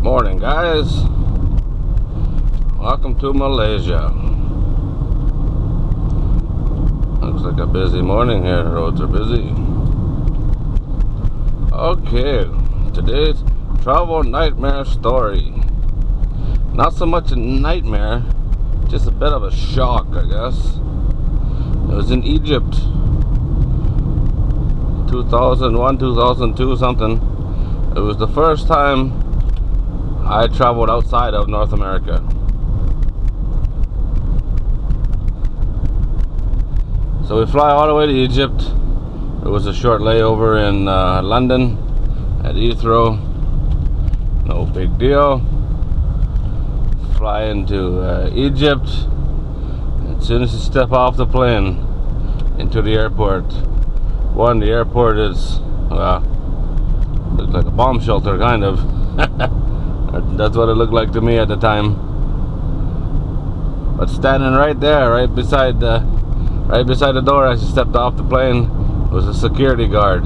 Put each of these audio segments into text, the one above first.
Morning, guys. Welcome to Malaysia. Looks like a busy morning here. The roads are busy. Okay, today's travel nightmare story. Not so much a nightmare, just a bit of a shock, I guess. It was in Egypt, 2001, 2002, something. It was the first time I traveled outside of North America. So we fly all the way to Egypt. It was a short layover in London at Heathrow. No big deal. Fly into Egypt. As soon as you step off the plane into the airport, the airport is, well, looks like a bomb shelter, kind of. That's what it looked like to me at the time. But standing right there, right beside the door as you stepped off the plane, was a security guard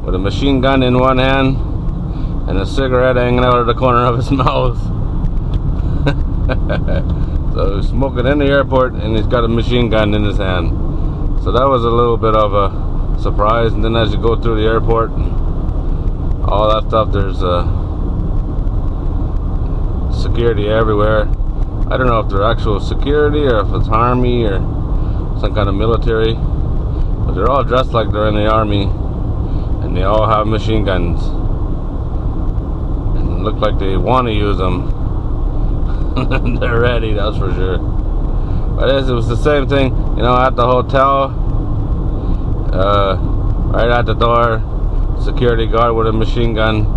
with a machine gun in one hand and a cigarette hanging out of the corner of his mouth. So he's smoking in the airport and he's got a machine gun in his hand. So that was a little bit of a surprise. And then as you go through the airport and all that stuff, there's security everywhere. I don't know if they're actual security or if it's army or some kind of military, but they're all dressed like they're in the army and they all have machine guns and look like they want to use them. They're ready, that's for sure. But it was the same thing, you know, at the hotel, right at the door, security guard with a machine gun.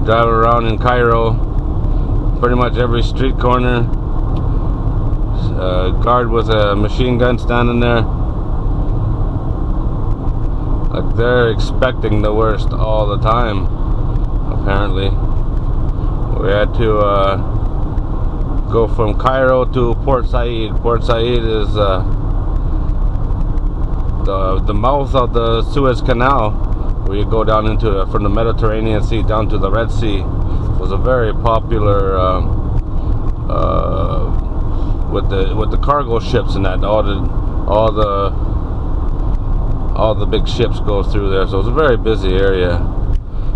Driving around in Cairo, pretty much every street corner, guard with a machine gun standing there. Like they're expecting the worst all the time, apparently. We had to go from Cairo to Port Said. Port Said is the mouth of the Suez Canal, where you go down into from the Mediterranean Sea down to the Red Sea. It was a very popular with the cargo ships and that. All the big ships go through there, so it's a very busy area.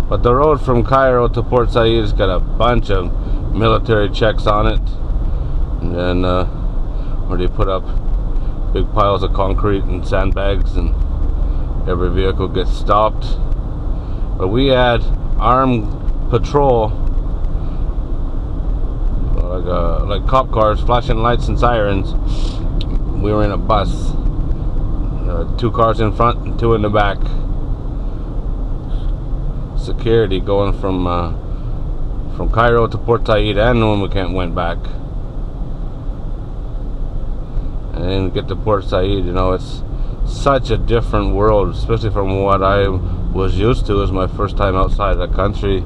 But the road from Cairo to Port Said has got a bunch of military checks on it, and then where they put up big piles of concrete and sandbags, and every vehicle gets stopped. But we had armed patrol, like cop cars, flashing lights and sirens. We were in a bus, 2 cars in front and 2 in the back. Security going from Cairo to Port Said, and when we went back. And then we get to Port Said, you know, it's such a different world, especially from what I was used to. It was my first time outside the country,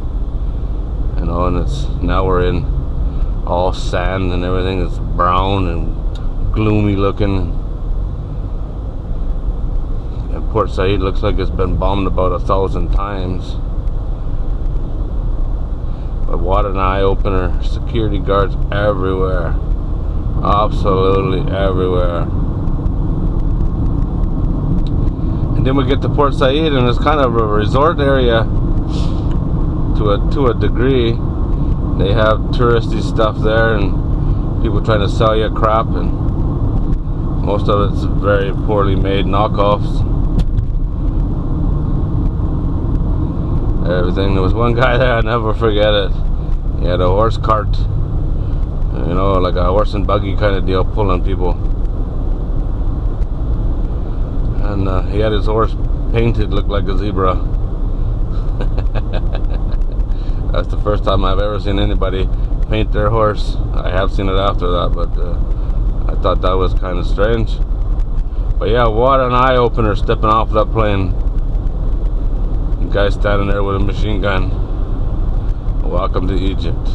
you know, and now we're in all sand and everything. It's brown and gloomy looking. And Port Said looks like it's been bombed about 1,000 times. But what an eye-opener. Security guards everywhere. Absolutely everywhere. And then we get to Port Said, and it's kind of a resort area to a degree. They have touristy stuff there and people trying to sell you crap, and most of it's very poorly made knockoffs. Everything. There was one guy there, I'll never forget it. He had a horse cart, you know, like a horse and buggy kind of deal, pulling people. And he had his horse painted, looked like a zebra. That's the first time I've ever seen anybody paint their horse. I have seen it after that, but I thought that was kind of strange. But yeah, what an eye-opener stepping off that plane. The guy standing there with a machine gun. Welcome to Egypt.